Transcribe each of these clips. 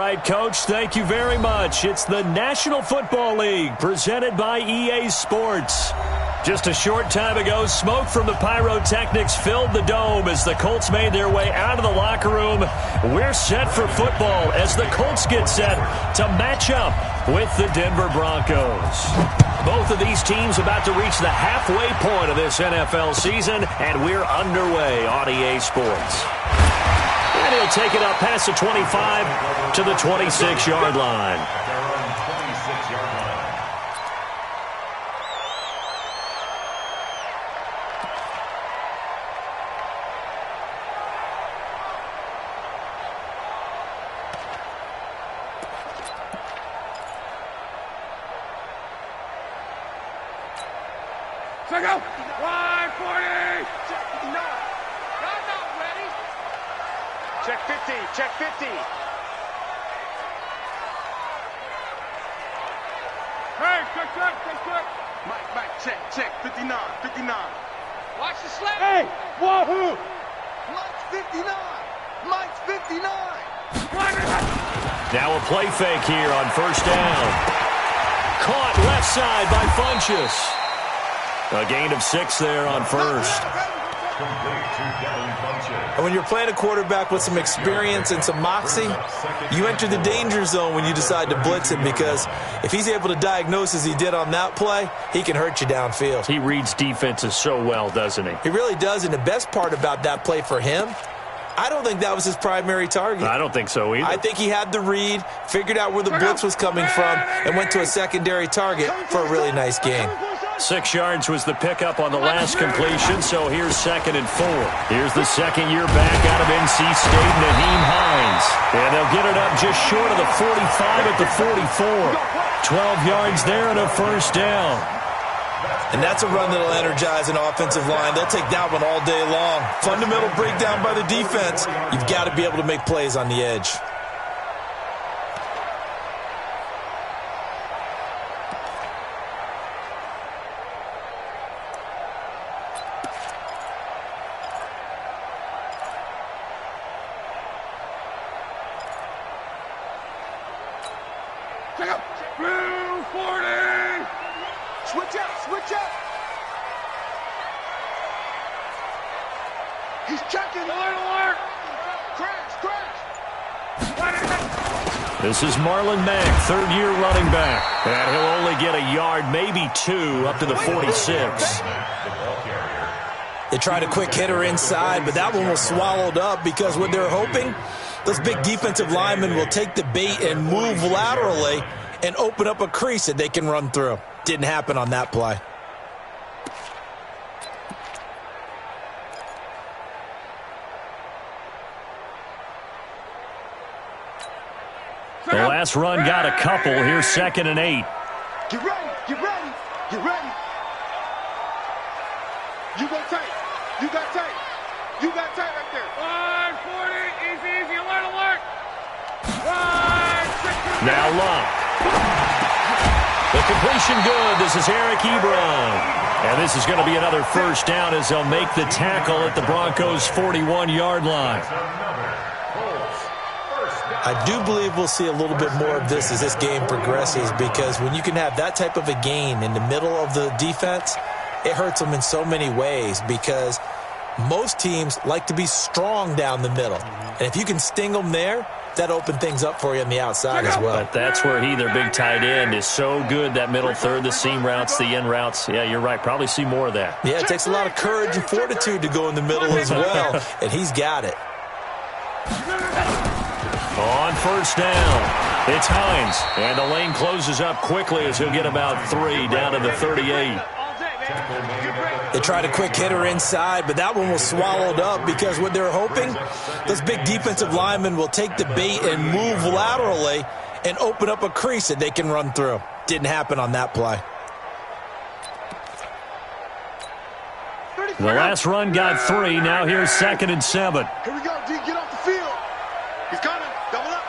All right, Coach, thank you very much. It's the National Football League presented by EA Sports. Just a short time ago, smoke from the pyrotechnics filled the dome as the Colts made their way out of the locker room. We're set for football as the Colts get set to match up with the Denver Broncos. Both of these teams about to reach the halfway point of this NFL season, and we're underway on EA Sports. And he'll take it up past the 25 to the 26-yard line. Check out. 140. Check 59. Not ready. Check 50. Check 50. Hey, check. Mike, check. 59. Watch the slap. Hey, wahoo. Mike's 59. Mike's 59. Now a play fake here on first down. Caught left side by Funchess. A gain of 6 there on first. And when you're playing a quarterback with some experience and some moxie, you enter the danger zone when you decide to blitz him, because if he's able to diagnose as he did on that play, he can hurt you downfield. He reads defenses so well, doesn't he? He really does, and the best part about that play for him, I don't think that was his primary target. I don't think so either. I think he had the read, figured out where the blitz was coming from, and went to a secondary target for a really nice gain. 6 yards was the pickup on the last completion, so here's 2nd and 4. Here's the second-year back out of NC State, Naheem Hines. And they'll get it up just short of the 45 at the 44. 12 yards there and a first down. And that's a run that'll energize an offensive line. They'll take that one all day long. Fundamental breakdown by the defense. You've got to be able to make plays on the edge. Check out. 240. Switch out. He's checking. Alert. Crash. This is Marlon Mack, third-year running back. And he'll only get a yard, maybe 2, up to the 46. They tried a quick hitter inside, but that one was swallowed up because what they're hoping, those big defensive linemen will take the bait and move laterally and open up a crease that they can run through. Didn't happen on that play. The last run got a couple. Here's 2nd and 8. Get ready. You got tight right there. 140. Easy. Alert. Now Luck. The completion good. This is Eric Ebron. And this is going to be another first down as they'll make the tackle at the Broncos' 41-yard line. I do believe we'll see a little bit more of this as this game progresses, because when you can have that type of a gain in the middle of the defense, it hurts them in so many ways, because most teams like to be strong down the middle. And if you can sting them there, that opens things up for you on the outside as well. But that's where their big tight end, is so good, that middle third, the seam routes, the in routes. Yeah, you're right. Probably see more of that. Yeah, it takes a lot of courage and fortitude to go in the middle as well, and he's got it. On first down, it's Hines. And the lane closes up quickly as he'll get about 3 down to the 38. They tried a quick hitter inside, but that one was swallowed up because what they're hoping, those big defensive linemen will take the bait and move laterally and open up a crease that they can run through. Didn't happen on that play. The last run got 3. Now here's 2nd and 7. Here we go, D. Get off the field. He's coming. Double up.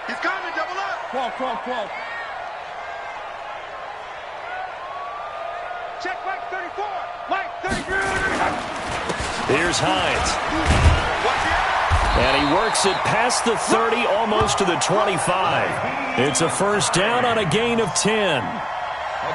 He's coming. Double up. 12. Check Mike 34. Mike 34. Here's Hines. And he works it past the 30, almost to the 25. It's a first down on a gain of 10.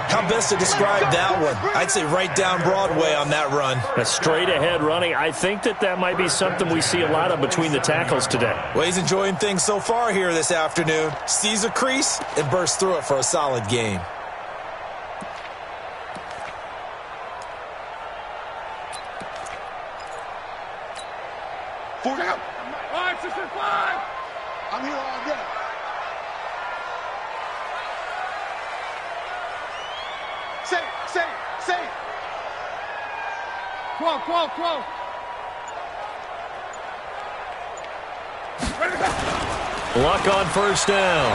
How best to describe that one? I'd say right down Broadway on that run. A straight-ahead running. I think that might be something we see a lot of between the tackles today. Well, he's enjoying things so far here this afternoon. Sees a crease and bursts through it for a solid gain. Four down. 5, 6, 5. I'm here all day. Say. 12. Ready to go. Luck on first down.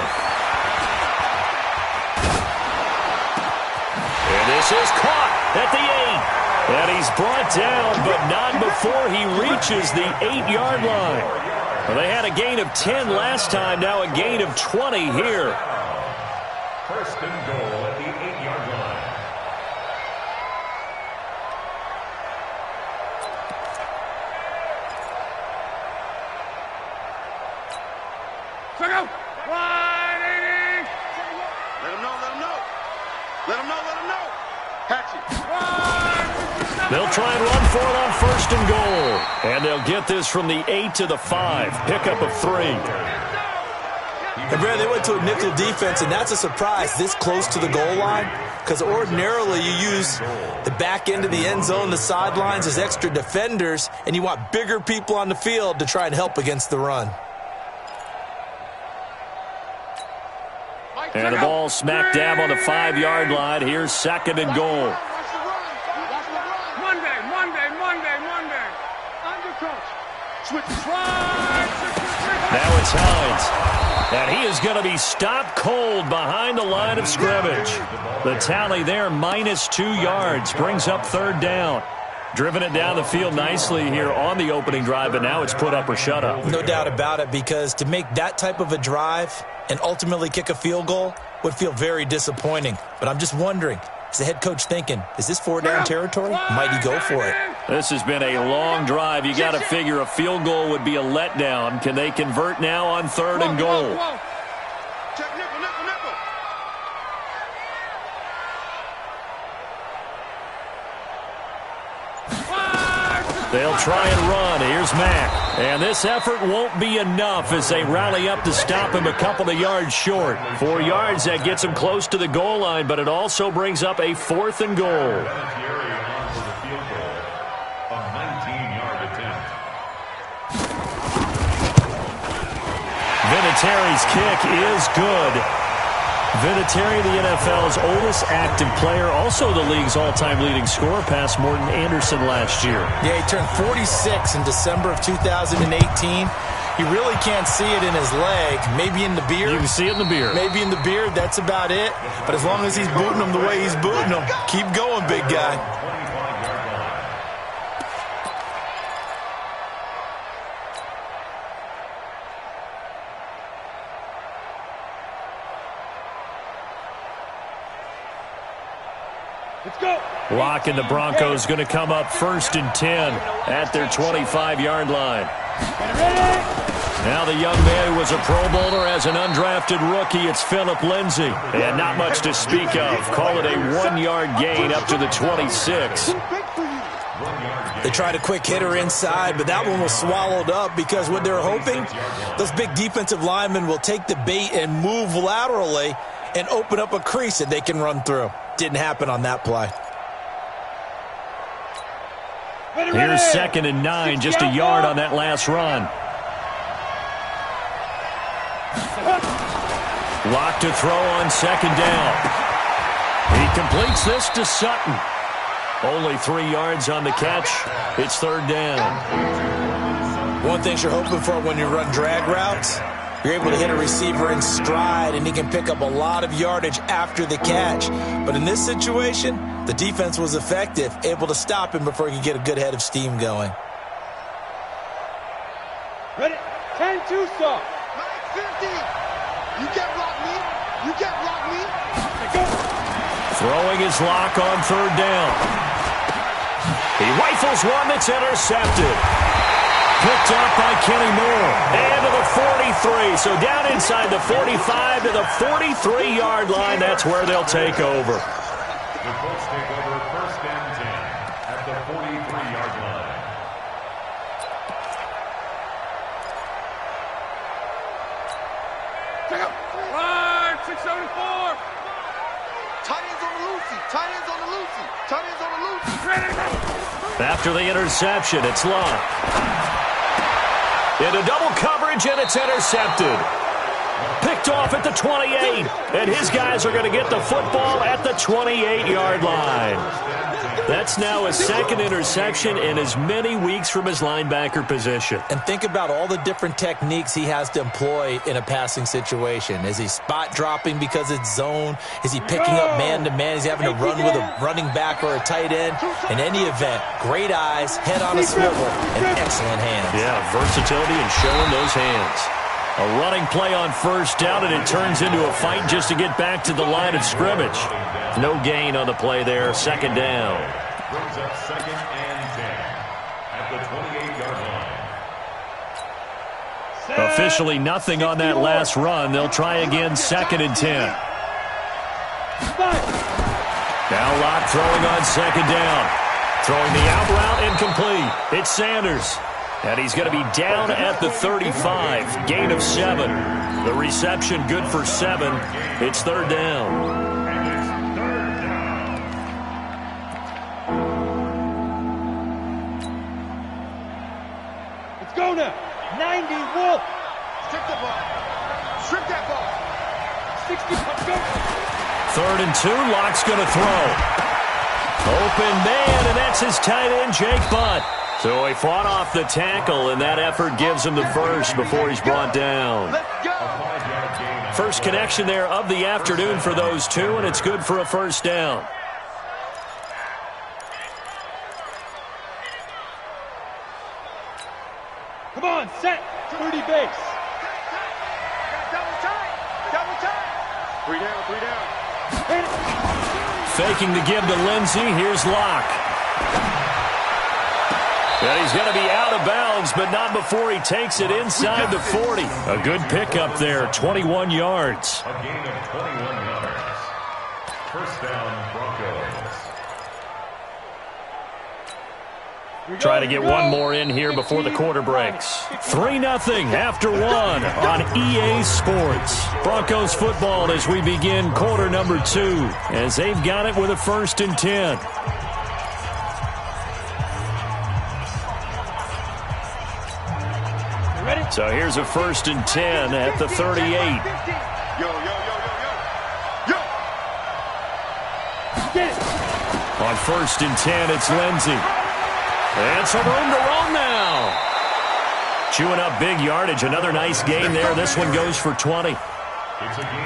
And this is caught at the 8. And he's brought down, but not before he reaches the 8-yard line. Well, they had a gain of 10 last time, now a gain of 20 here. First and goal at the 8-yard line. Check out. 180. Let him know. Catch it. They'll try and run for it on first and goal. And they'll get this from the 8 to the 5. Pickup of 3. And Brad, they went to a nickel defense, and that's a surprise this close to the goal line, because ordinarily you use the back end of the end zone, the sidelines as extra defenders, and you want bigger people on the field to try and help against the run. And the ball smack dab on the 5-yard line. Here's second and goal. Monday. Under coach. Switch. Now it's Hines. And he is going to be stopped cold behind the line of scrimmage. The tally there, -2 yards, brings up third down. Driven it down the field nicely here on the opening drive, but now it's put up or shut up. No doubt about it, because to make that type of a drive and ultimately kick a field goal would feel very disappointing. But I'm just wondering, is the head coach thinking, is this 4-down territory? Might he go for it? This has been a long drive. You got to figure a field goal would be a letdown. Can they convert now on third and goal? Check nickel. They'll try and run. Here's Mack. And this effort won't be enough as they rally up to stop him a couple of yards short. 4 yards, that gets him close to the goal line, but it also brings up a 4th and goal. Vinatieri's kick is good. Vinatieri, the NFL's oldest active player, also the league's all-time leading scorer, past Morton Anderson last year. Yeah, he turned 46 in December of 2018. You really can't see it in his leg. Maybe in the beard. You can see it in the beard. Maybe in the beard, that's about it. But as long as he's booting him the way he's booting him, keep going, big guy. Lock, and the Broncos going to come up 1st and 10 at their 25-yard line. Now the young man who was a Pro Bowler as an undrafted rookie, it's Phillip Lindsay. And not much to speak of. Call it a 1-yard gain up to the 26. They tried a quick hitter inside, but that one was swallowed up because what they're hoping, those big defensive linemen will take the bait and move laterally and open up a crease that they can run through. Didn't happen on that play. Here's 2nd and 9, just a yard on that last run. Lock to throw on 2nd down. He completes this to Sutton. Only 3 yards on the catch. It's 3rd down. One thing you're hoping for when you run drag routes, you're able to hit a receiver in stride, and he can pick up a lot of yardage after the catch. But in this situation, the defense was effective, able to stop him before he could get a good head of steam going. Ready? 10-2 stop. 50. You can't block me. Throwing his Lock on 3rd down. He rifles one that's intercepted. Picked up by Kenny Moore. And to the 43. So down inside the 45 to the 43-yard line. That's where they'll take over. The Colts take over 1st and 10 at the 43-yard line. Take up. Line 674. Tight ends on the loosey. Tight ends on the loosey. Tight ends on the loosey. After the interception, it's Love. Into double coverage, and it's intercepted. Picked off at the 28, and his guys are going to get the football at the 28-yard line. That's now a second interception in as many weeks from his linebacker position. And think about all the different techniques he has to employ in a passing situation. Is he spot dropping because it's zone? Is he picking up man-to-man? Is he having to run with a running back or a tight end? In any event, great eyes, head on a swivel, and excellent hands. Yeah, versatility and showing those hands. A running play on 1st down, and it turns into a fight just to get back to the line of scrimmage. No gain on the play there. 2nd down. Brings up 2nd and 10 at the 28-yard line. Officially nothing on that last run. They'll try again 2nd and 10. Now Locke throwing on 2nd down. Throwing the out route incomplete. It's Sanders. And he's going to be down at the 35. Gain of 7. The reception good for 7. It's 3rd down. And it's 3rd down. Let's go now. 90, Wolf. Strip the ball. Strip that ball. 60, let's go. 3rd and 2. Locke's going to throw. Open man, and that's his tight end, Jake Butt. So he fought off the tackle, and that effort gives him the first before he's brought down. First connection there of the afternoon for those two, and it's good for a 1st down. Come on, set. 30 base. Double tight. Double tight. 3 down, 3 down. Faking the give to Lindsey. Here's Locke. And he's going to be out of bounds, but not before he takes it inside the 40. A good pickup there, 21 yards. A gain of 21 yards. 1st down, Broncos. Try to get one more in here before the quarter breaks. 3-0 after 1 on EA Sports. Broncos football as we begin quarter number 2, as they've got it with a 1st and 10. So here's a 1st and 10 at the 38. Yo, yo, yo, yo, yo. Get it. On 1st and 10, it's Lindsey. And some room to roam now. Chewing up big yardage. Another nice gain there. This one goes for 20.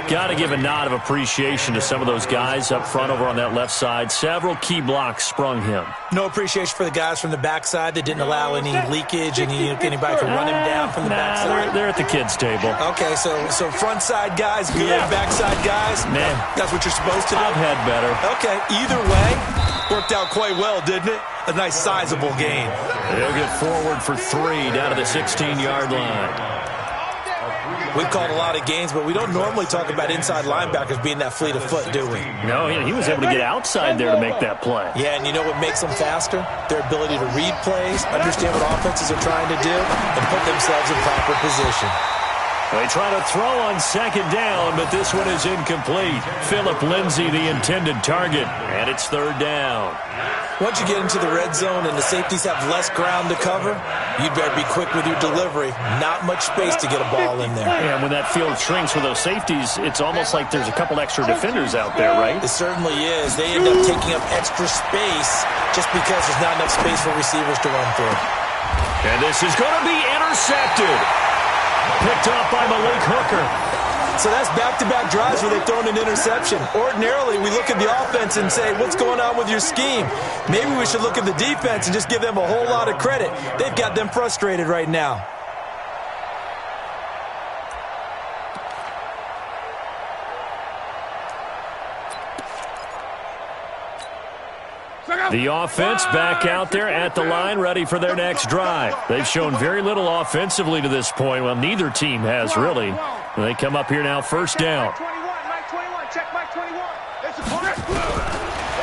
Got to give a nod of appreciation to some of those guys up front over on that left side. Several key blocks sprung him. No appreciation for the guys from the backside that didn't allow any leakage, anybody could run him down from the backside. They're at the kids' table. Okay, so front side guys, good. Yeah. Backside guys, Man, that's what you're supposed to do. I've had better. Okay, either way, worked out quite well, didn't it? A nice sizable gain. They'll get forward for 3 down to the 16-yard line. We've called a lot of games, but we don't normally talk about inside linebackers being that fleet of foot, do we? No, he was able to get outside there to make that play. Yeah, and you know what makes them faster? Their ability to read plays, understand what offenses are trying to do, and put themselves in proper position. They try to throw on 2nd down, but this one is incomplete. Phillip Lindsay, the intended target, and it's 3rd down. Once you get into the red zone and the safeties have less ground to cover, you'd better be quick with your delivery. Not much space to get a ball in there. Yeah, and when that field shrinks with those safeties, it's almost like there's a couple extra defenders out there, right? It certainly is. They end up taking up extra space just because there's not enough space for receivers to run through. And this is going to be intercepted. Picked off by Malik Hooker. So that's back-to-back drives where they've thrown an interception. Ordinarily, we look at the offense and say, what's going on with your scheme? Maybe we should look at the defense and just give them a whole lot of credit. They've got them frustrated right now. The offense back out there at the line, ready for their next drive. They've shown very little offensively to this point. Well, neither team has, really. And they come up here now, first down.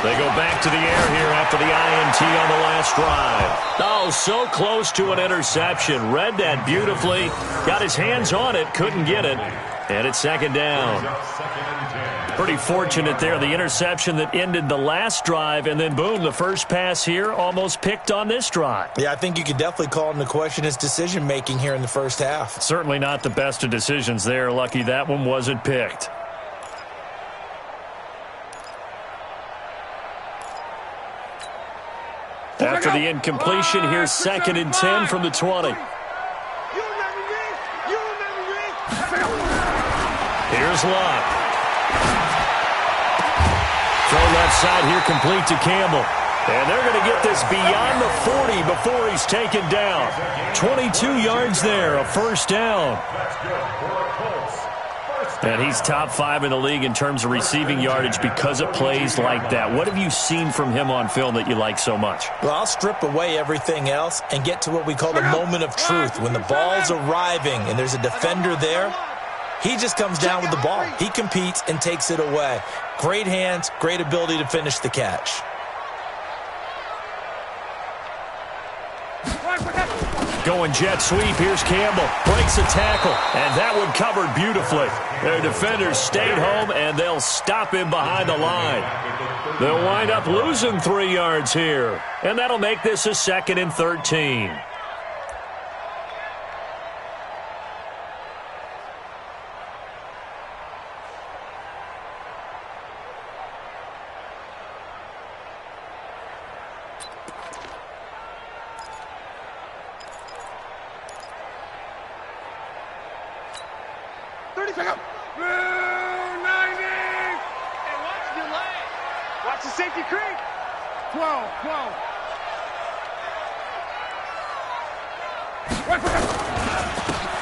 They go back to the air here after the INT on the last drive. Oh, so close to an interception. Read that beautifully. Got his hands on it, couldn't get it. And it's second down. Pretty fortunate there. The interception that ended the last drive, and then, boom, the first pass here almost picked on this drive. Yeah, I think you could definitely call into question his decision-making here in the first half. Certainly not the best of decisions there. Lucky that one wasn't picked. After the incompletion, here's second and 10 from the 20. Here's Luck. Throw left side here, complete to Campbell. And they're going to get this beyond the 40 before he's taken down. 22 yards there, a first down. And he's top 5 in the league in terms of receiving yardage because of plays like that. What have you seen from him on film that you like so much? Well, I'll strip away everything else and get to what we call the moment of truth. When the ball's arriving and there's a defender there, he just comes down with the ball. He competes and takes it away. Great hands, great ability to finish the catch. Going jet sweep. Here's Campbell. Breaks a tackle. And that one covered beautifully. Their defenders stayed home, and they'll stop him behind the line. They'll wind up losing 3 yards here. And that'll make this a second and 13. Watch the safety creep. 12.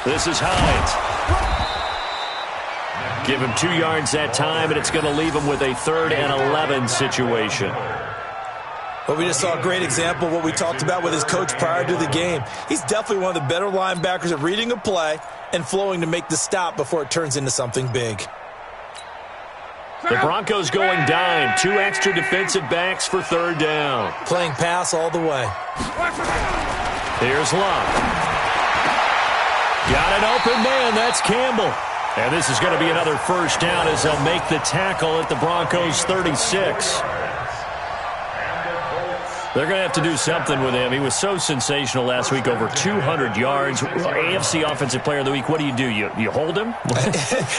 This is Hines. Give him 2 yards that time, and it's going to leave him with a 3rd and 11 situation. Well, we just saw a great example of what we talked about with his coach prior to the game. He's definitely one of the better linebackers at reading a play and flowing to make the stop before it turns into something big. The Broncos going dime. 2 extra defensive backs for 3rd down. Playing pass all the way. Here's Luck. Got an open man. That's Campbell. And this is going to be another first down as they'll make the tackle at the Broncos 36. They're going to have to do something with him. He was so sensational last week, over 200 yards. AFC Offensive Player of the Week, what do? You hold him?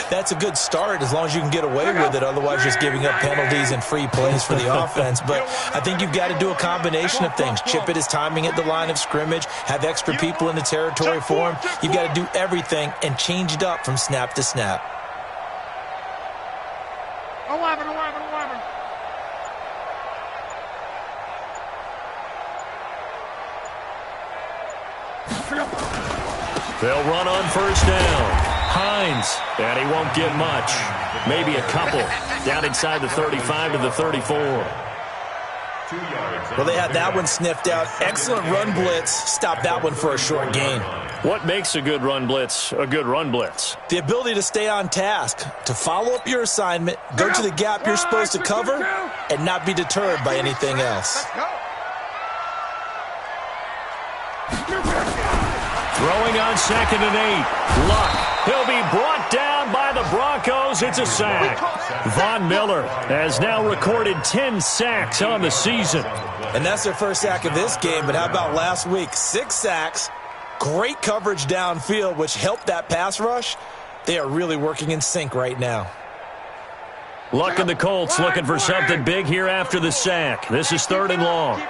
That's a good start as long as you can get away with it. Otherwise, just giving up penalties and free plays for the offense. But I think you've got to do a combination of things. Chip at his timing at the line of scrimmage, have extra people in the territory for him. You've got to do everything and change it up from snap to snap. 11. They'll run on first down. Hines, and he won't get much. Maybe a couple. Down inside the 35 to the 34. Well, they had that one sniffed out. Excellent run blitz. Stop that one for a short gain. What makes a good run blitz a good run blitz? The ability to stay on task, to follow up your assignment, go to the gap you're supposed to cover, and not be deterred by anything else. Throwing on 2nd and 8. Luck. He'll be brought down by the Broncos. It's a sack. Von Miller has now recorded 10 sacks on the season. And that's their first sack of this game, but how about last week? 6 sacks, great coverage downfield, which helped that pass rush. They are really working in sync right now. Luck and the Colts looking for something big here after the sack. This is 3rd and long.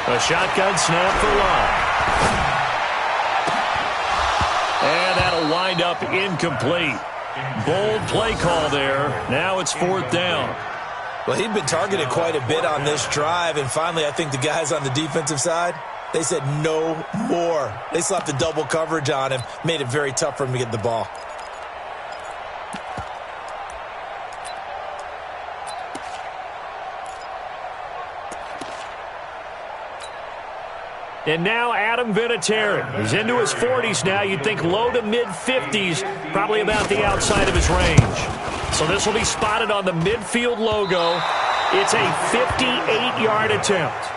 A shotgun snap for Luck. And that'll wind up incomplete. Bold play call there. Now it's 4th down. Well, he'd been targeted quite a bit on this drive, and finally I think the guys on the defensive side, they said no more. They slapped the double coverage on him, made it very tough for him to get the ball. And now Adam Vinatieri. He's into his 40s now. You'd think low to mid-50s, probably about the outside of his range. So this will be spotted on the midfield logo. It's a 58-yard attempt.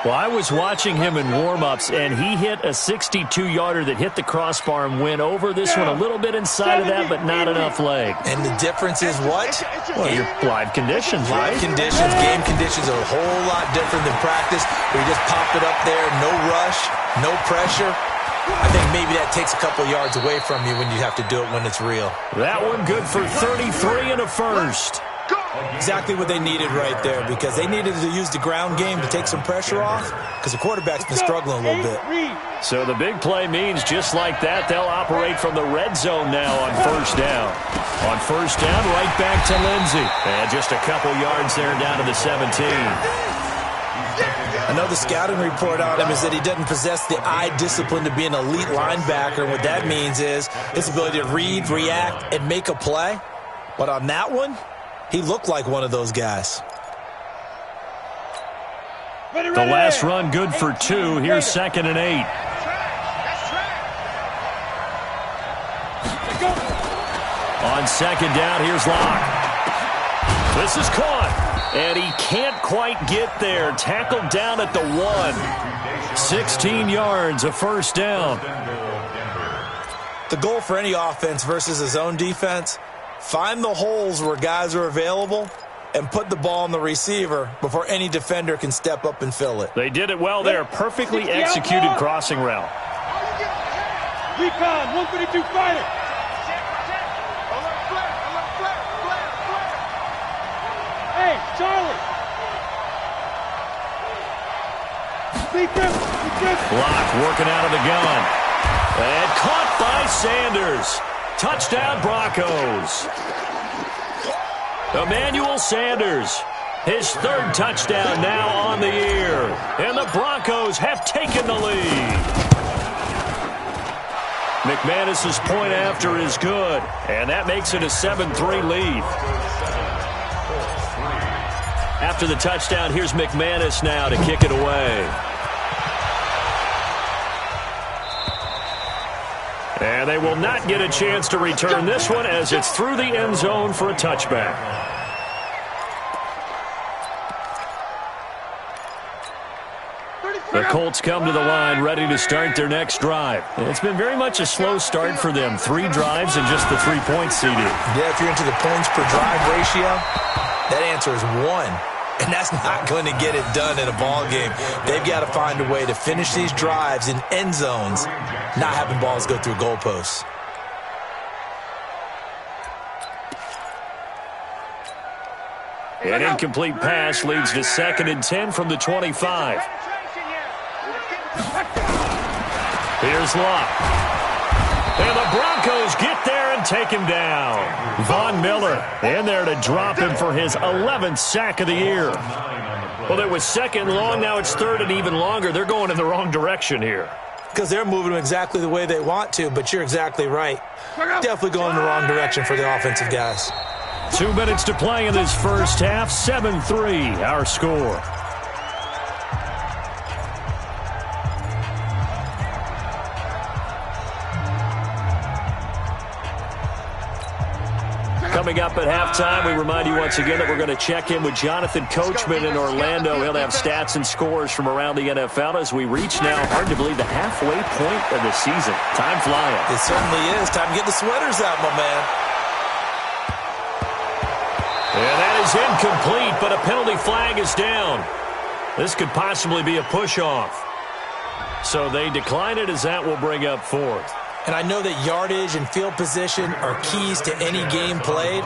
Well, I was watching him in warm-ups, and he hit a 62-yarder that hit the crossbar and went over. This one a little bit inside of that, but not enough leg. And the difference is what? Well, your live conditions, right? Live conditions, game conditions are a whole lot different than practice, where you just pop it up there, no rush, no pressure. I think maybe that takes a couple yards away from you when you have to do it when it's real. That one good for 33 and a first. Exactly what they needed right there, because they needed to use the ground game to take some pressure off, because the quarterback's been struggling a little bit. So the big play means just like that, they'll operate from the red zone now on first down. On first down, right back to Lindsey. And just a couple yards there down to the 17. I know the scouting report on him is that he doesn't possess the eye discipline to be an elite linebacker. And what that means is his ability to read, react, and make a play. But on that one, he looked like one of those guys. The last run good for 2. Here's 2nd and 8. On 2nd down, here's Locke. This is caught. And he can't quite get there. Tackled down at the 1. 16 yards, a first down. The goal for any offense versus his own defense, find the holes where guys are available and put the ball on the receiver before any defender can step up and fill it. They did it well there. Perfectly executed crossing route. Recon, 132 fighter. Hey, Charlie. Block working out of the gun. And caught by Sanders. Touchdown, Broncos. Emmanuel Sanders, his 3rd touchdown now on the year. And the Broncos have taken the lead. McManus's point after is good, and that makes it a 7-3 lead. After the touchdown, here's McManus now to kick it away. And they will not get a chance to return this one as it's through the end zone for a touchback. The Colts come to the line ready to start their next drive. It's been very much a slow start for them. 3 drives and just the 3-point CD. Yeah, if you're into the points per drive ratio, that answer is 1. And that's not going to get it done in a ball game. They've got to find a way to finish these drives in end zones, not having balls go through goalposts. An incomplete pass leads to 2nd and 10 from the 25. Here's Locke. And the Broncos get there and take him down. Von Miller in there to drop him for his 11th sack of the year. Well, it was 2nd long. Now it's 3rd and even longer. They're going in the wrong direction here. Because they're moving them exactly the way they want to, but you're exactly right. Definitely going in the wrong direction for the offensive guys. 2 minutes to play in this first half. 7-3, our score. Coming up at halftime, we remind you once again that we're going to check in with Jonathan Coachman in Orlando. He'll have stats and scores from around the NFL as we reach now, hard to believe, the halfway point of the season. Time flying. It certainly is. Time to get the sweaters out, my man. And that is incomplete, but a penalty flag is down. This could possibly be a push-off. So they decline it as that will bring up 4th. And I know that yardage and field position are keys to any game played,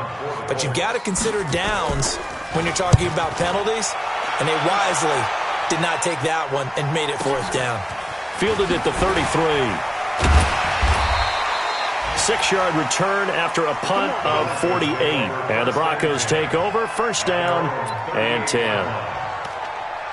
but you've got to consider downs when you're talking about penalties, and they wisely did not take that one and made it 4th down. Fielded at the 33. 6-yard return after a punt of 48. And the Broncos take over, 1st down and 10.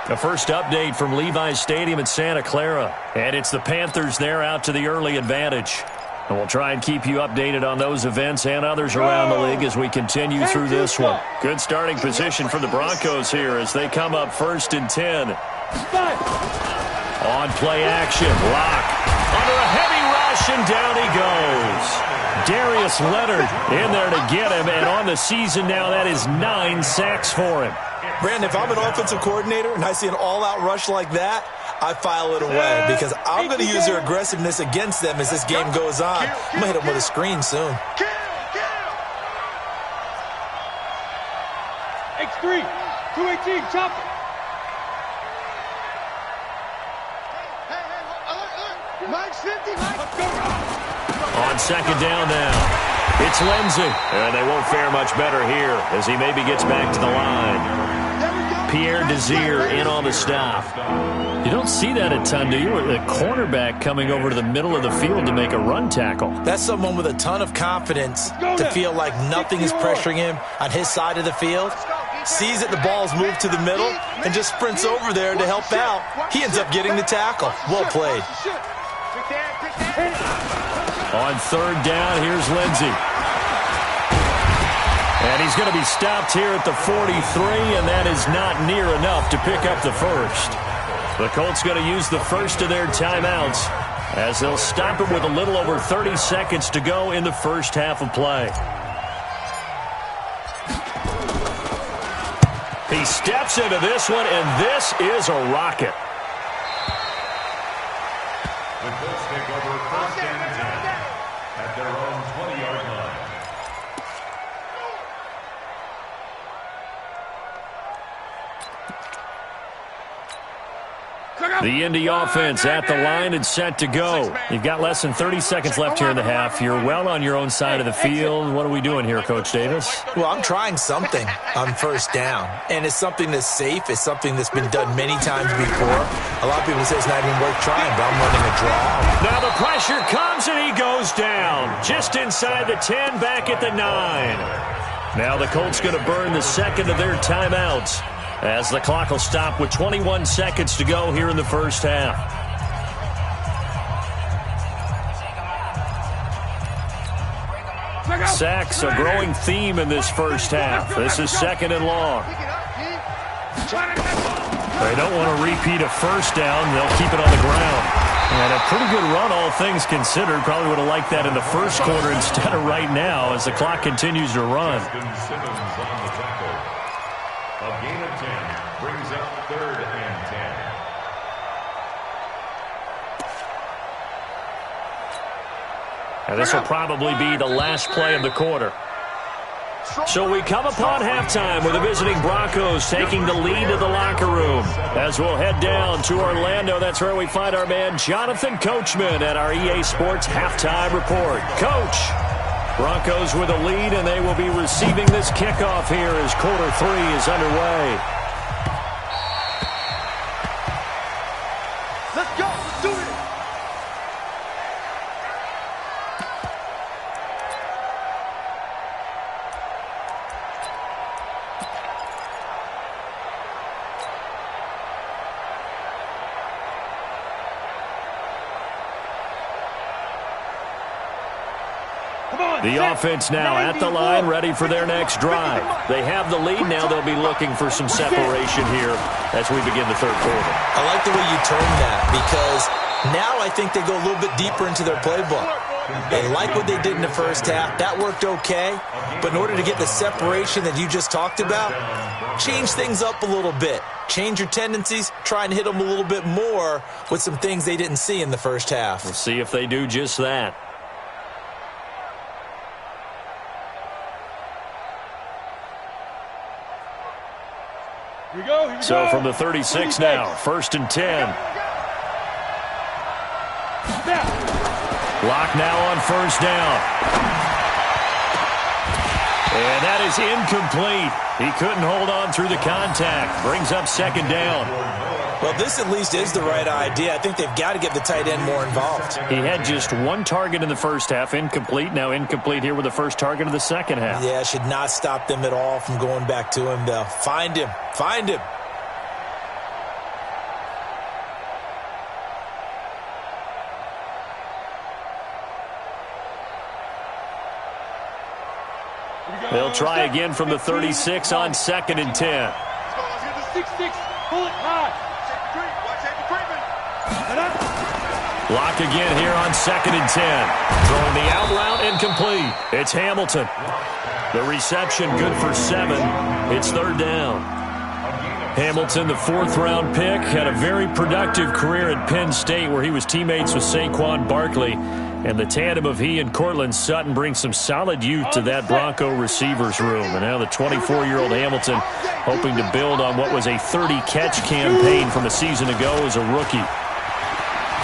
The first update from Levi's Stadium in Santa Clara. And it's the Panthers there out to the early advantage. And we'll try and keep you updated on those events and others around the league as we continue through this one. Good starting position for the Broncos here as they come up 1st and 10. On play action, Locke under a heavy rush, and down he goes. Darius Leonard in there to get him, and on the season now, that is 9 sacks for him. Brandon, if I'm an offensive coordinator and I see an all-out rush like that, I file it away because I'm going to use their aggressiveness against them as this game goes on. I'm going to hit them with a screen soon. X3, 218, chop it. On second down now, it's Lindsey. And they won't fare much better here as he maybe gets back to the line. Pierre Desir in on the stop. You don't see that a ton, do you? The cornerback coming over to the middle of the field to make a run tackle. That's someone with a ton of confidence to feel like nothing is pressuring him on his side of the field. Sees that the ball's moved to the middle and just sprints over there to help out. He ends up getting the tackle. Well played. On third down, here's Lindsey. And he's going to be stopped here at the 43, and that is not near enough to pick up the first. The Colts going to use the first of their timeouts as they'll stop him with a little over 30 seconds to go in the first half of play. He steps into this one, and this is a rocket. The Colts take over first and 10 at their own 20-yard line. The Indy offense at the line and set to go. You've got less than 30 seconds left here in the half. You're well on your own side of the field. What are we doing here, Coach Davis? Well, I'm trying something on first down, and it's something that's safe. It's something that's been done many times before. A lot of people say it's not even worth trying, but I'm running a draw. Now the pressure comes, and he goes down. Just inside the 10, back at the 9. Now the Colts going to burn the second of their timeouts, as the clock will stop with 21 seconds to go here in the first half. Sacks a growing theme in this first half. This is second and long. They don't want to repeat a first down. They'll keep it on the ground. And a pretty good run, all things considered. Probably would have liked that in the first quarter instead of right now as the clock continues to run. A gain of 10 brings up third and 10. And this will probably be the last play of the quarter. So we come upon halftime with the visiting Broncos taking the lead to the locker room. As we'll head down to Orlando, that's where we find our man Jonathan Coachman at our EA Sports Halftime Report. Coach, Broncos with a lead, and they will be receiving this kickoff here as quarter 3 is underway. Let's go. Let's do it. The offense now at the line, ready for their next drive. They have the lead. Now they'll be looking for some separation here as we begin the third quarter. I like the way you term that because now I think they go a little bit deeper into their playbook. They like what they did in the first half. That worked okay. But in order to get the separation that you just talked about, change things up a little bit. Change your tendencies. Try and hit them a little bit more with some things they didn't see in the first half. We'll see if they do just that. Here we go. So from the 36 now, first and 10. Lock now on first down. And that is incomplete. He couldn't hold on through the contact. Brings up second down. Well, this at least is the right idea. I think they've got to get the tight end more involved. He had just one target in the first half, incomplete. Now incomplete here with the first target of the second half. Yeah, should not stop them at all from going back to him, though. Find him. Find him. They'll try again from the 36 on second and 10. Let's get the 6-6. Pull it high. Lock again here on 2nd and 10. Throwing the out route incomplete. It's Hamilton. The reception good for 7. It's 3rd down. Hamilton, the 4th-round pick, had a very productive career at Penn State where he was teammates with Saquon Barkley. And the tandem of he and Cortland Sutton brings some solid youth to that Bronco receivers room. And now the 24-year-old Hamilton hoping to build on what was a 30-catch campaign from a season ago as a rookie.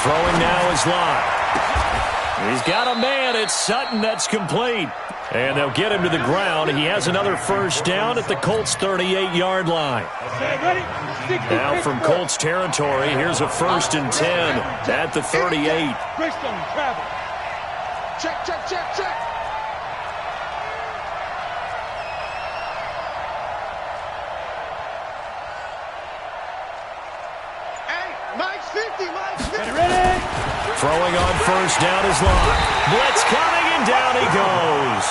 Throwing now is Locke. He's got a man. It's Sutton. That's complete. And they'll get him to the ground. He has another 1st down at the Colts' 38-yard line. Now from Colts territory, here's a 1st and 10 at the 38. Check, check, check, check. Hey, Mike's 50, Mike's 50. Ready? Throwing on 1st down is Locke. Blitz coming, and down he goes.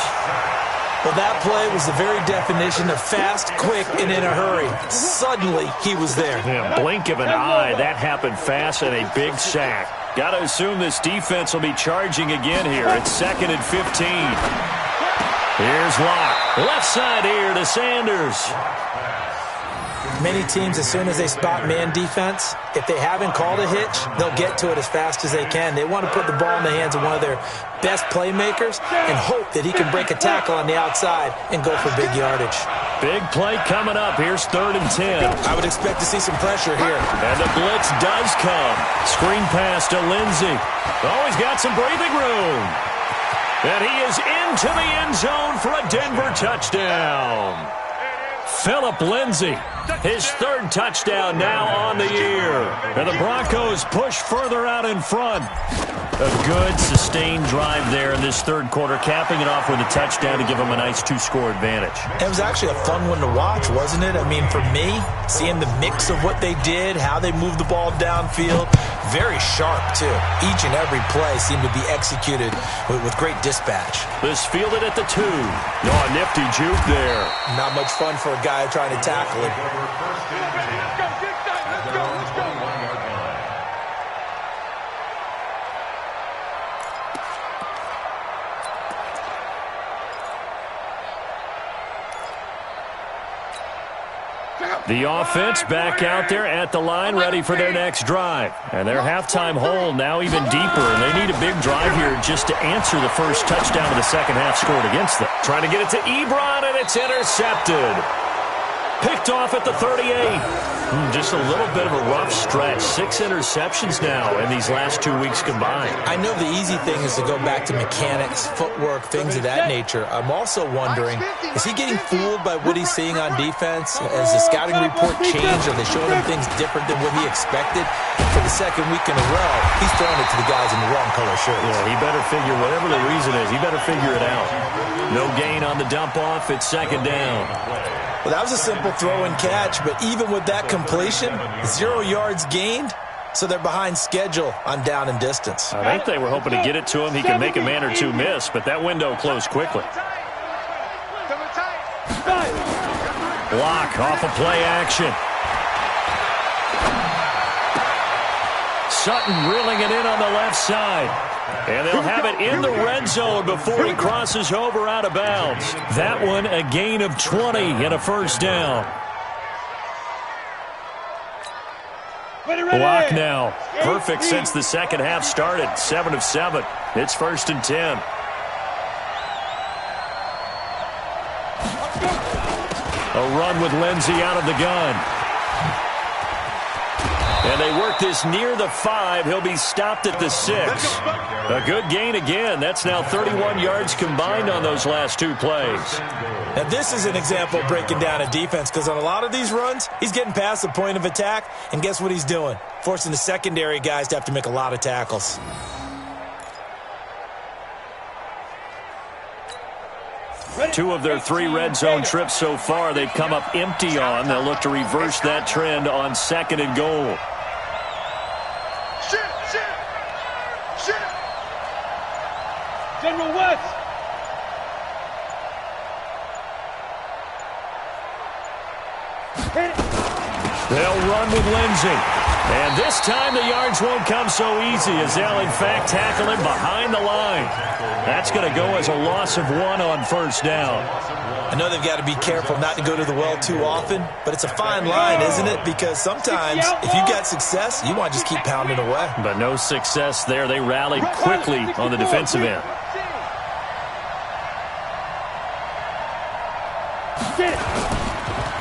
Well, that play was the very definition of fast, quick, and in a hurry. Suddenly, he was there. Yeah, blink of an eye. That happened fast and a big sack. Got to assume this defense will be charging again here. It's 2nd and 15. Here's Locke. Left side here to Sanders. Many teams, as soon as they spot man defense, if they haven't called a hitch, they'll get to it as fast as they can. They want to put the ball in the hands of one of their best playmakers and hope that he can break a tackle on the outside and go for big yardage. Big play coming up. Here's 3rd and 10. I would expect to see some pressure here. And the blitz does come. Screen pass to Lindsey. Oh, he's got some breathing room. And he is into the end zone for a Denver touchdown. Phillip Lindsay, his 3rd touchdown now on the year. And the Broncos push further out in front. A good, sustained drive there in this 3rd quarter, capping it off with a touchdown to give them a nice 2-score advantage. It was actually a fun one to watch, wasn't it? I mean, for me, seeing the mix of what they did, how they moved the ball downfield, very sharp, too. Each and every play seemed to be executed with great dispatch. This fielded at the 2. Oh, nifty juke there. Not much fun for a guy trying to tackle him. The offense back out there at the line, ready for their next drive. And their halftime hole now even deeper, and they need a big drive here just to answer the first touchdown of the second half scored against them. Trying to get it to Ebron, and it's intercepted. Picked off at the 38. Just a little bit of a rough stretch. 6 interceptions now in these last 2 weeks combined. I know the easy thing is to go back to mechanics, footwork, things of that nature. I'm also wondering, is he getting fooled by what he's seeing on defense? Has the scouting report changed? Are they showing him things different than what he expected? For the 2nd week in a row, he's throwing it to the guys in the wrong color shirts. Yeah, he better figure, whatever the reason is, he better figure it out. No gain on the dump off. It's 2nd down. Well, that was a simple throw and catch, but even with that completion, 0 yards gained, so they're behind schedule on down and distance. I think they were hoping to get it to him. He can make a man or 2 miss, but that window closed quickly. Block off a play action. Sutton reeling it in on the left side. And they'll have it in the red zone before he crosses over out of bounds. That one a gain of 20 and a 1st down. Block now. Perfect since the second half started. 7 of 7. It's 1st and 10. A run with Lindsey out of the gun. And they work this near the 5. He'll be stopped at the 6. A good gain again. That's now 31 yards combined on those last 2 plays. Now, this is an example of breaking down a defense, because on a lot of these runs, he's getting past the point of attack, and guess what he's doing? Forcing the secondary guys to have to make a lot of tackles. Two of their 3 red zone trips so far, they've come up empty on. They'll look to reverse that trend on 2nd and goal. General West. They'll run with Lindsey. And this time the yards won't come so easy as they'll, in fact, tackle him behind the line. That's going to go as a loss of 1 on first down. I know they've got to be careful not to go to the well too often, but it's a fine line, isn't it? Because sometimes if you got success, you want to just keep pounding away. But no success there. They rallied quickly on the defensive end.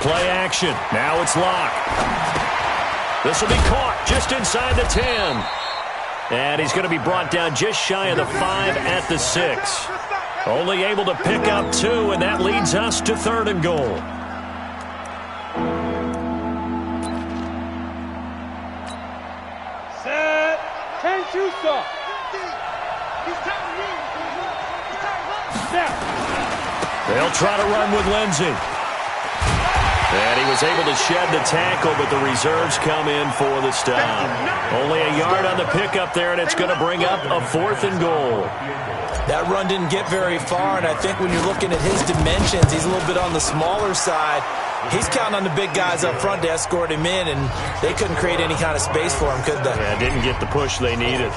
Play action. Now it's Locke. This will be caught just inside the 10. And he's going to be brought down just shy of the 5 at the 6. Only able to pick up 2, and that leads us to 3rd and goal. Set. 10 2 stop. They'll try to run with Lindsey. And he was able to shed the tackle, but the reserves come in for the stop. Only a yard on the pickup there, and it's going to bring up a 4th and goal. That run didn't get very far, and I think when you're looking at his dimensions, he's a little bit on the smaller side. He's counting on the big guys up front to escort him in, and they couldn't create any kind of space for him, could they? Yeah, didn't get the push they needed.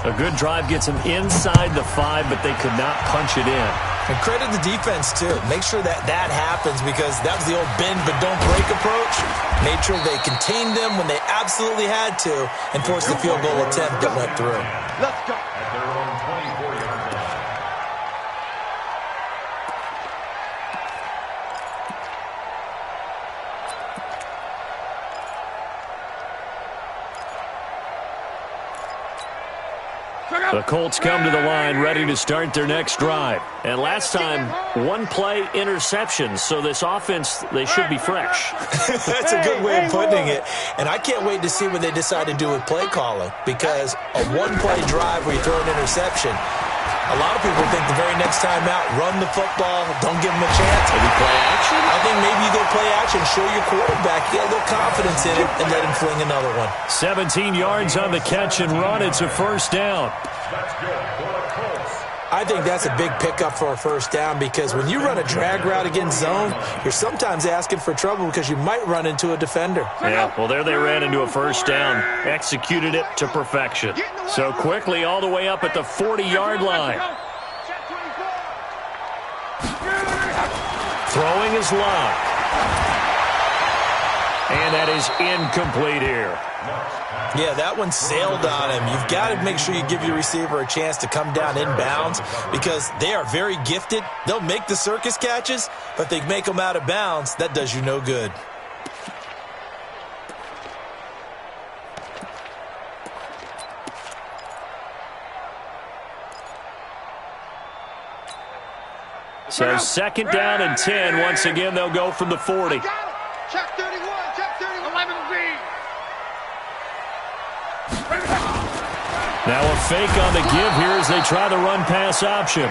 A good drive gets him inside the 5, but they could not punch it in. And credit the defense, too. Make sure that happens, because that was the old bend but don't break approach. Made sure they contained them when they absolutely had to and forced the field goal attempt that went through. Let's go. At their own 24-yard line. The Colts come to the line ready to start their next drive. And last time, 1-play interception. So this offense, they should be fresh. That's a good way of putting it. And I can't wait to see what they decide to do with play calling, because a 1-play drive where you throw an interception, a lot of people think the very next time out, run the football, don't give them a chance. Maybe play action? I think maybe you go play action, show your quarterback, get a little confidence in it, and let him fling another one. 17 yards on the catch and run. It's a first down. That's good for the Colts. I think that's a big pickup for a first down, because when you run a drag route against zone, you're sometimes asking for trouble because you might run into a defender. Yeah, well, there they ran into a first down. Executed it to perfection. So quickly all the way up at the 40-yard line. Throwing is Locke. And that is incomplete here. Yeah, that one sailed on him. You've got to make sure you give your receiver a chance to come down inbounds, because they are very gifted. They'll make the circus catches, but they make them out of bounds. That does you no good. So 2nd down and 10. Once again, they'll go from the 40. Check 31, check 31. 11B. Now a fake on the give here as they try the run-pass option.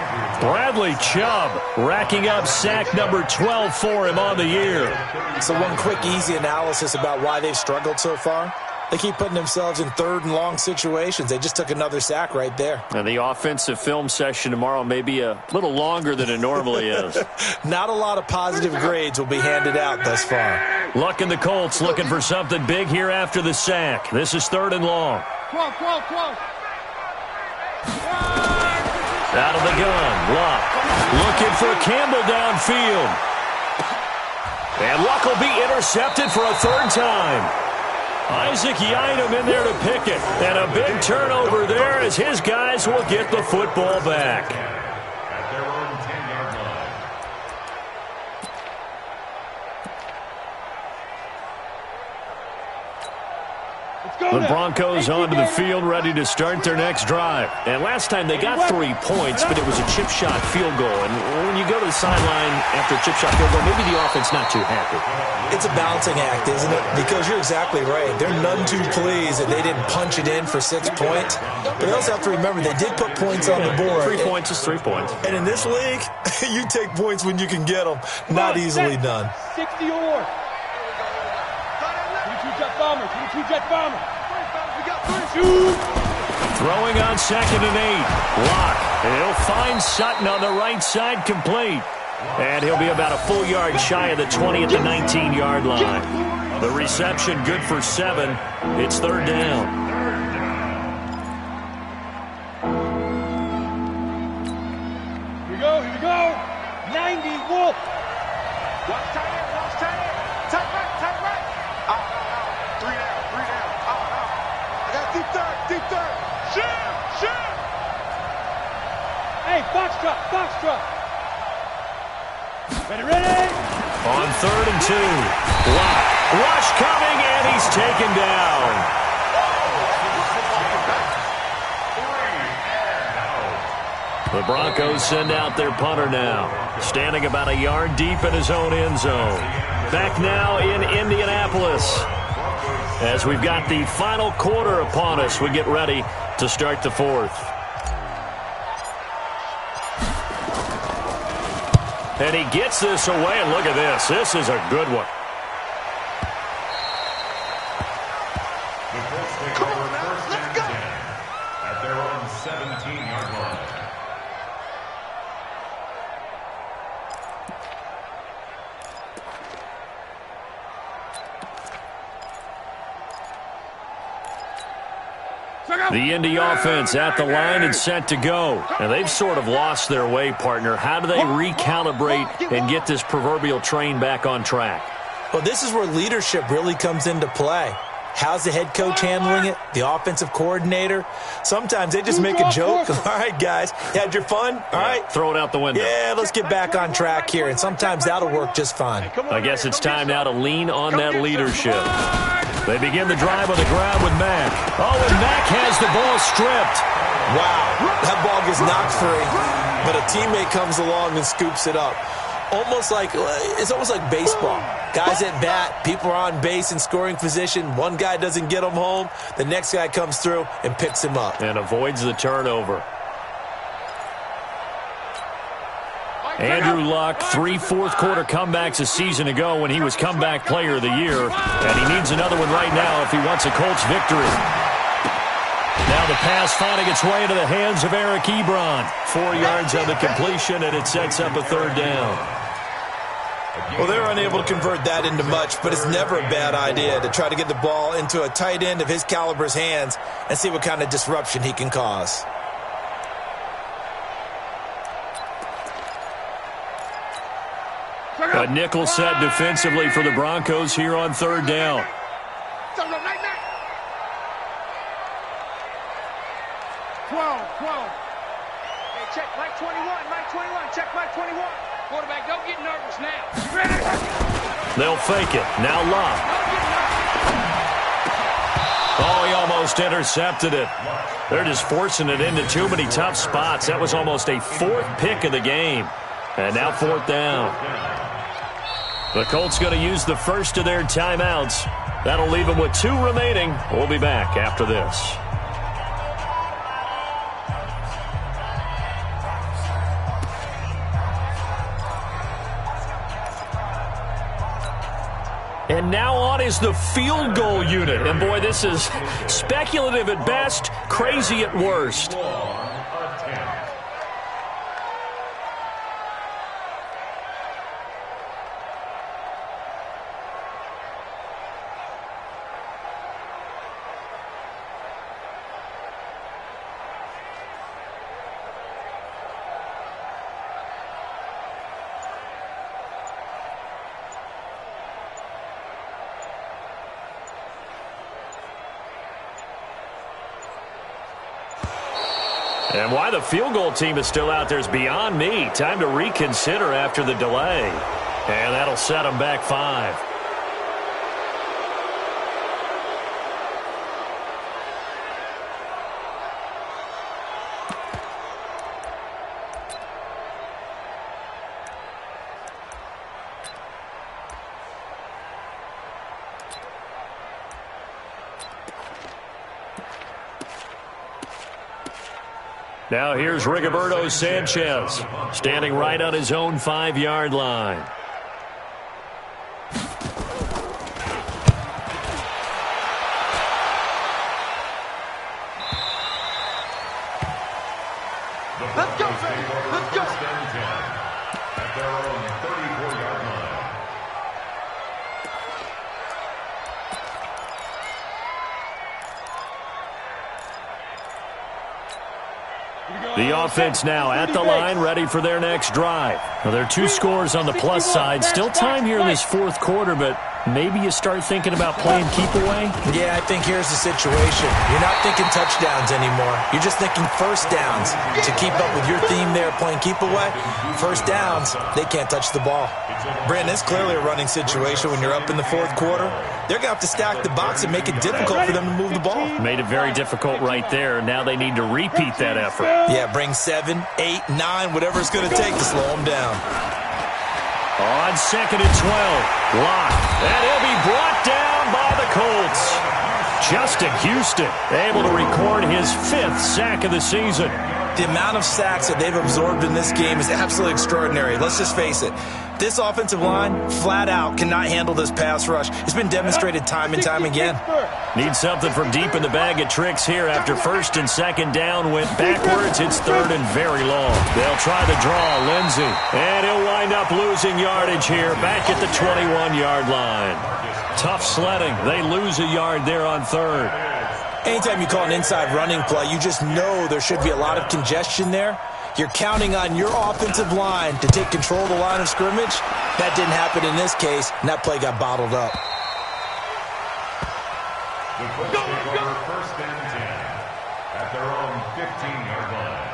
Bradley Chubb racking up sack number 12 for him on the year. So one quick, easy analysis about why they've struggled so far. They keep putting themselves in 3rd and long situations. They just took another sack right there. And the offensive film session tomorrow may be a little longer than it normally is. Not a lot of positive grades will be handed out thus far. Luck in the Colts looking for something big here after the sack. This is 3rd and long. Close. Out of the gun, Luck looking for Campbell downfield. And Luck will be intercepted for a 3rd time. Isaac Yiadom in there to pick it. And a big turnover there as his guys will get the football back. At their own 10-yard line. The Broncos onto the field ready to start their next drive. And last time they got 3 points, but it was a chip shot field goal. And when you go to the sideline after a chip shot field goal, maybe the offense not too happy. It's a balancing act, isn't it? Because you're exactly right. They're none too pleased that they didn't punch it in for 6 points. But they also have to remember they did put points on the board. 3 points is 3 points. And in this league, you take points when you can get them. Not easily done. 60 or more. 22-jet bomber. 22-jet bomber. Throwing on 2nd and 8. Lock. And he'll find Sutton on the right side, complete. And he'll be about a full yard shy of the 20 at the 19-yard line. The reception good for 7. It's 3rd down. Here we go. 90, Wolf. Watch tight end. Tight right. Out. 3 down. Out. I got deep third. Shoot. Hey, box truck. Ready. On 3rd and 2. Block. Rush coming, and he's taken down. The Broncos send out their punter now, standing about a yard deep in his own end zone. Back now in Indianapolis, as we've got the final quarter upon us, we get ready to start the 4th. And he gets this away, and look at this. This is a good one. Come on now, let's go. At their own 17-yard line. The Indy offense at the line and set to go. And they've sort of lost their way, partner. How do they recalibrate and get this proverbial train back on track? Well, this is where leadership really comes into play. How's the head coach handling it? The offensive coordinator? Sometimes they just make a joke. All right, guys, you had your fun? All right. Throw it out the window. Yeah, let's get back on track here. And sometimes that'll work just fine. I guess it's time now to lean on that leadership. They begin the drive on the ground with Mack. Oh, and Mack has the ball stripped. Wow, that ball gets knocked free, but a teammate comes along and scoops it up. It's almost like baseball. Guys at bat, people are on base in scoring position. One guy doesn't get him home. The next guy comes through and picks him up. And avoids the turnover. Andrew Luck, 3 fourth-quarter comebacks a season ago when he was comeback player of the year. And he needs another one right now if he wants a Colts victory. Now the pass finding its way into the hands of Eric Ebron. 4 yards on the completion, and it sets up a 3rd down. Well, they're unable to convert that into much, but it's never a bad idea to try to get the ball into a tight end of his caliber's hands and see what kind of disruption he can cause. A nickel set defensively for the Broncos here on 3rd down. Hey, check Mike 21. Check Mike 21. Quarterback, don't get nervous now. They'll fake it. Now Luck. Oh, he almost intercepted it. They're just forcing it into too many tough spots. That was almost a 4th pick of the game. And now 4th down. The Colts going to use the first of their timeouts. That'll leave them with 2 remaining. We'll be back after this. And now on is the field goal unit. And boy, this is speculative at best, crazy at worst. And why the field goal team is still out there is beyond me. Time to reconsider after the delay. And that'll set them back 5. Now here's Rigoberto Sanchez, standing right on his own 5-yard line. Let's go, baby. Let's go. At their own 34-yard line. The offense now at the line, ready for their next drive. Well, there are 2 scores on the plus side. Still time here in this fourth quarter, but maybe you start thinking about playing keep away? Yeah, I think here's the situation. You're not thinking touchdowns anymore. You're just thinking first downs. To keep up with your theme there, playing keep away, first downs, they can't touch the ball. Brandon, it's clearly a running situation when you're up in the fourth quarter. They're going to have to stack the box and make it difficult for them to move the ball. Made it very difficult right there. Now they need to repeat that effort. Yeah, bring 7, 8, 9, whatever it's going to take to slow them down. On 2nd and 12, Locke, and he'll be brought down by the Colts. Justin Houston able to record his 5th sack of the season. The amount of sacks that they've absorbed in this game is absolutely extraordinary. Let's just face it. This offensive line, flat out, cannot handle this pass rush. It's been demonstrated time and time again. Need something from deep in the bag of tricks here after 1st and 2nd down. Went backwards. It's 3rd and very long. They'll try the draw. Lindsey. And he'll wind up losing yardage here back at the 21-yard line. Tough sledding. They lose a yard there on 3rd. Anytime you call an inside running play, you just know there should be a lot of congestion there. You're counting on your offensive line to take control of the line of scrimmage. That didn't happen in this case, and that play got bottled up. The Colts take over 1st and 10 at their own 15-yard line.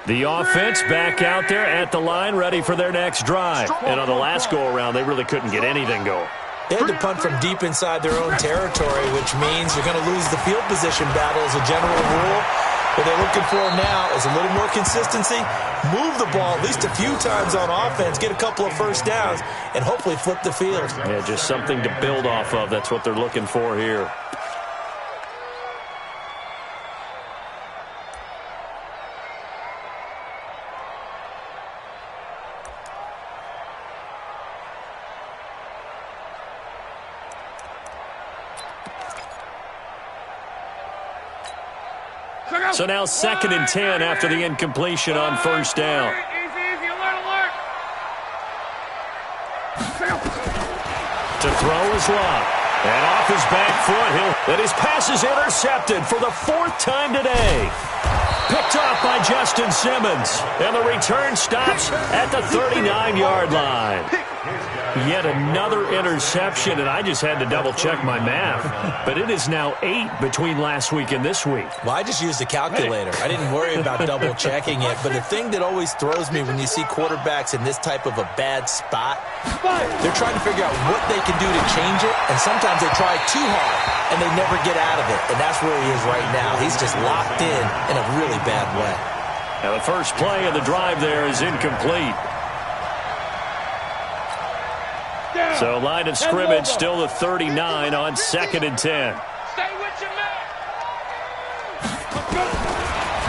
The offense back out there at the line, ready for their next drive. And on the last go-around, they really couldn't get anything going. They had to punt from deep inside their own territory, which means you're going to lose the field position battle as a general rule. What they're looking for now is a little more consistency, move the ball at least a few times on offense, get a couple of first downs, and hopefully flip the field. Yeah, just something to build off of. That's what they're looking for here. So now 2nd and 10 after the incompletion on 1st down. To throw is Locke. And off his back foot, and his pass is intercepted for the 4th time today. Picked off by Justin Simmons. And the return stops at the 39-yard line. Yet another interception, and I just had to double-check my math. But it is now 8 between last week and this week. Well, I just used a calculator. I didn't worry about double-checking it. But the thing that always throws me when you see quarterbacks in this type of a bad spot, they're trying to figure out what they can do to change it, and sometimes they try too hard, and they never get out of it. And that's where he is right now. He's just locked in a really bad way. Now the first play of the drive there is incomplete. So line of scrimmage still the 39 on 2nd and 10. Stay with your man.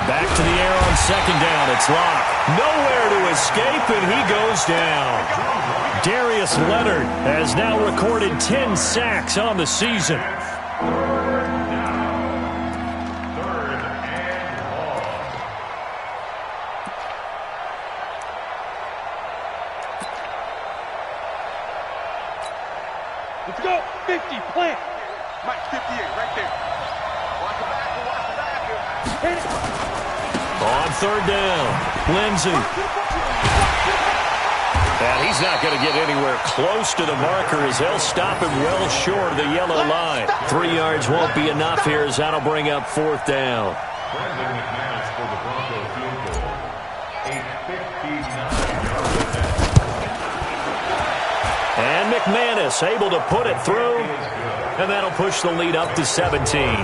Back to the air on 2nd down. It's Locke. Nowhere to escape, and he goes down. Darius Leonard has now recorded 10 sacks on the season. Let's go. 50, plant. Mike, 58, right there. Watch the back, watch the back here. Hit it. On 3rd down, Lindsey. And he's not going to get anywhere close to the marker as they'll stop him well short of the yellow line. 3 yards won't be enough here as that'll bring up 4th down. Brandon McManus for the Broncos field goal. A 59-yard attempt. And McManus able to put it through, and that'll push the lead up to 17.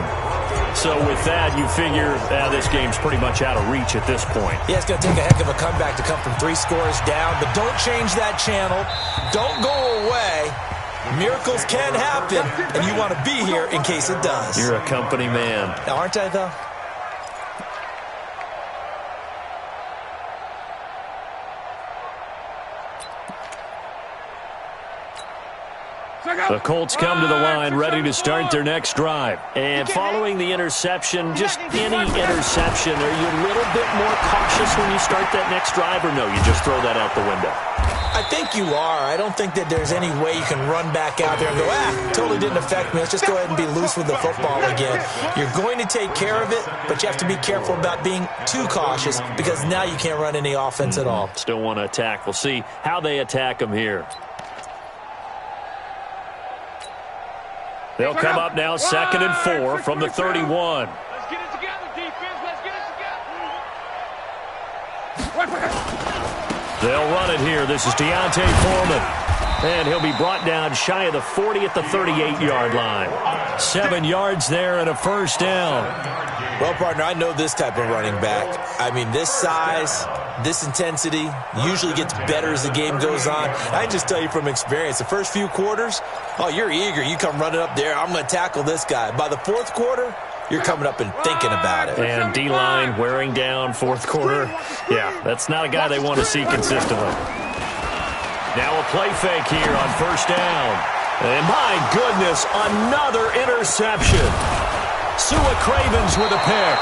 So with that, you figure this game's pretty much out of reach at this point. Yeah, it's going to take a heck of a comeback to come from 3 scores down, but don't change that channel. Don't go away. Miracles can happen, and you want to be here in case it does. You're a company man. Aren't I, though? The Colts come to the line ready to start their next drive. And following the interception, just any interception, are you a little bit more cautious when you start that next drive, or no, you just throw that out the window? I think you are. I don't think that there's any way you can run back out there and go, totally didn't affect me. Let's just go ahead and be loose with the football again. You're going to take care of it, but you have to be careful about being too cautious because now you can't run any offense at all. Still want to attack. We'll see how they attack them here. They'll come up now 2nd and 4 from the 31. Let's get it together, defense. Let's get it together. They'll run it here. This is Deontay Foreman. And he'll be brought down shy of the 40 at the 38-yard line. 7 yards there and a first down. Well, partner, I know this type of running back. I mean, this size, this intensity usually gets better as the game goes on. I can just tell you from experience, the first few quarters, you're eager. You come running up there, I'm going to tackle this guy. By the fourth quarter, you're coming up and thinking about it. And D-line wearing down fourth quarter. Yeah, that's not a guy they want to see consistently. Now a play fake here on first down. And my goodness, another interception. Sua Cravens with a pick.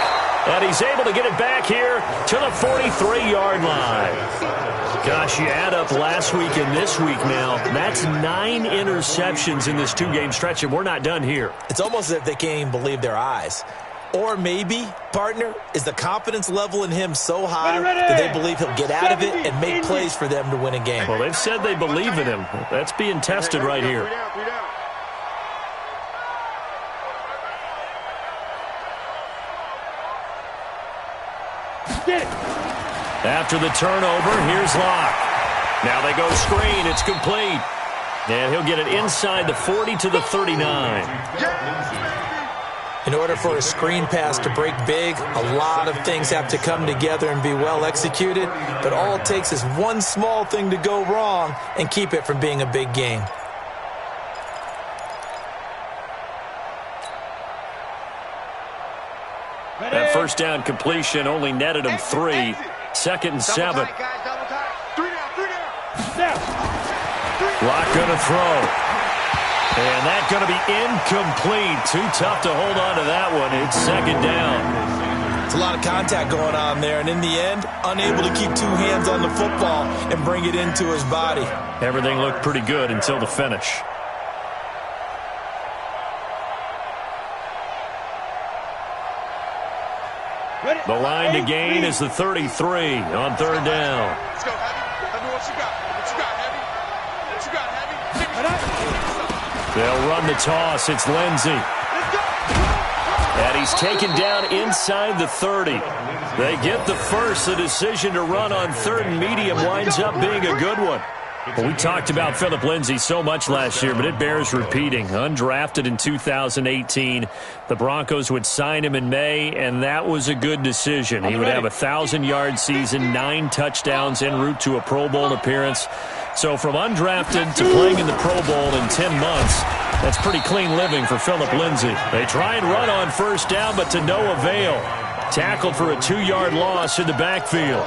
And he's able to get it back here to the 43-yard line. Gosh, you add up last week and this week now. That's 9 interceptions in this 2-game stretch, and we're not done here. It's almost as if they can't even believe their eyes. Or maybe, partner, is the confidence level in him so high that they believe he'll get out of it and make plays for them to win a game. Well, they've said they believe in him. That's being tested right here. After the turnover, here's Locke. Now they go screen. It's complete. And he'll get it inside the 40 to the 39. In order for a screen pass to break big, a lot of things have to come together and be well executed. But all it takes is one small thing to go wrong and keep it from being a big game. That first down completion only netted him 3. 2nd and 7. Locke going to throw. And that's going to be incomplete. Too tough to hold on to that one. It's 2nd down. It's a lot of contact going on there. And in the end, unable to keep 2 hands on the football and bring it into his body. Everything looked pretty good until the finish. The line to gain is the 33 on 3rd down. Let's go, Heavy. Heavy, what you got? What you got, Heavy? What you got, Heavy? They'll run the toss. It's Lindsey. And he's taken down inside the 30. They get the first. The decision to run on 3rd and medium winds up being a good one. Well, we talked about Phillip Lindsay so much last year, but it bears repeating. Undrafted in 2018, the Broncos would sign him in May, and that was a good decision. He would have a 1,000-yard season, 9 touchdowns en route to a Pro Bowl appearance. So from undrafted to playing in the Pro Bowl in 10 months, that's pretty clean living for Phillip Lindsay. They try and run on first down, but to no avail. Tackled for a 2-yard loss in the backfield.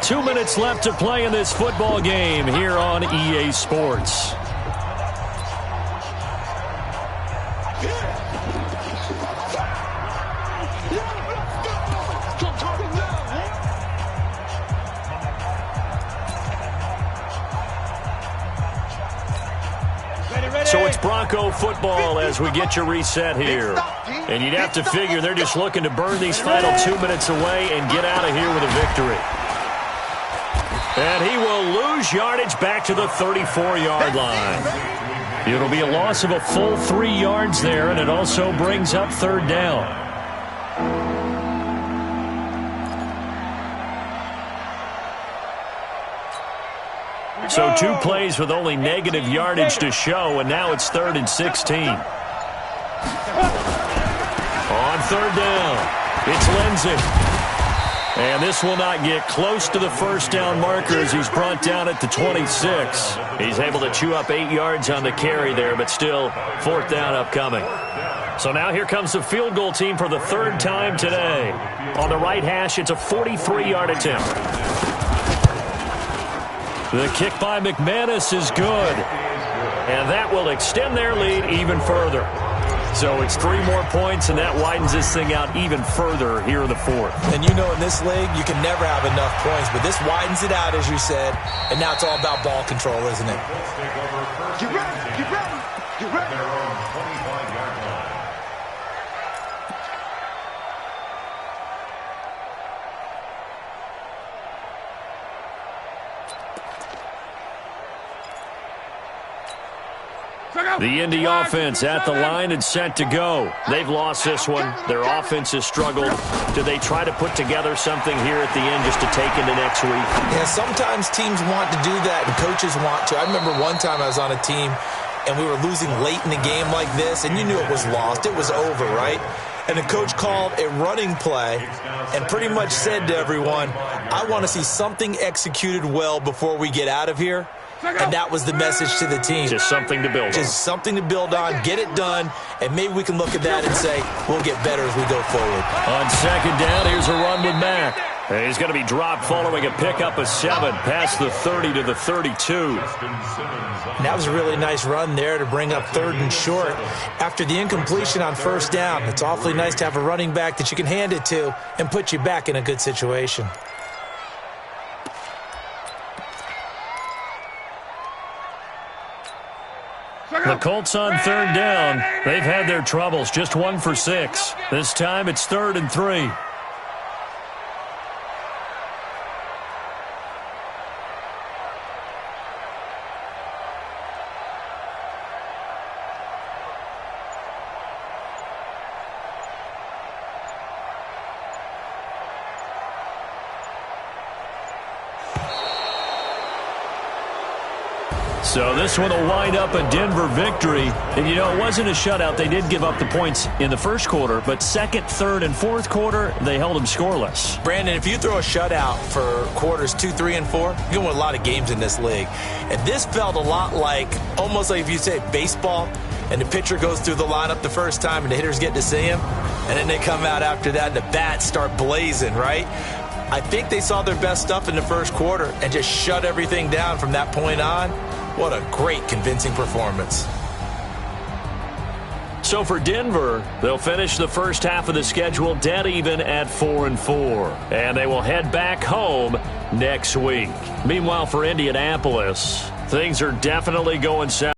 2 minutes left to play in this football game here on EA Sports. So it's Bronco football as we get your reset here. And you'd have to figure they're just looking to burn these final 2 minutes away and get out of here with a victory. And he will lose yardage back to the 34-yard line. It'll be a loss of a full 3 yards there, and it also brings up 3rd down. So 2 plays with only negative yardage to show, and now it's 3rd and 16. On 3rd down, it's Lindsey. And this will not get close to the first down marker as he's brought down at the 26. He's able to chew up 8 yards on the carry there, but still 4th down upcoming. So now here comes the field goal team for the 3rd time today. On the right hash, it's a 43-yard attempt. The kick by McManus is good. And that will extend their lead even further. So it's 3 more points, and that widens this thing out even further here in the fourth. And you know in this league, you can never have enough points, but this widens it out, as you said, and now it's all about ball control, isn't it? Get ready, get ready, get ready. Their own 25-yard line. The Indy offense at the line and set to go. They've lost this one. Their offense has struggled. Do they try to put together something here at the end just to take into next week? Yeah, sometimes teams want to do that and coaches want to. I remember one time I was on a team and we were losing late in the game like this, and you knew it was lost. It was over, right? And the coach called a running play and pretty much said to everyone, I want to see something executed well before we get out of here. And that was the message to the team. Just something to build on. Just something to build on, get it done, and maybe we can look at that and say, we'll get better as we go forward. On second down, here's a run with Mack. He's going to be dropped following a pickup of 7 past the 30 to the 32. And that was a really nice run there to bring up 3rd and short. After the incompletion on first down, it's awfully nice to have a running back that you can hand it to and put you back in a good situation. The Colts on 3rd down. They've had their troubles. Just 1 for 6. This time it's 3rd and 3. So this one will wind up a Denver victory. And, you know, it wasn't a shutout. They did give up the points in the first quarter, but second, third, and fourth quarter, they held them scoreless. Brandon, if you throw a shutout for quarters 2, 3, and 4, you're going to win a lot of games in this league. And this felt a lot like, almost like if you say baseball, and the pitcher goes through the lineup the first time and the hitters get to see him, and then they come out after that and the bats start blazing, right? I think they saw their best stuff in the first quarter and just shut everything down from that point on. What a great, convincing performance. So for Denver, they'll finish the first half of the schedule dead even at 4-4. And they will head back home next week. Meanwhile, for Indianapolis, things are definitely going south.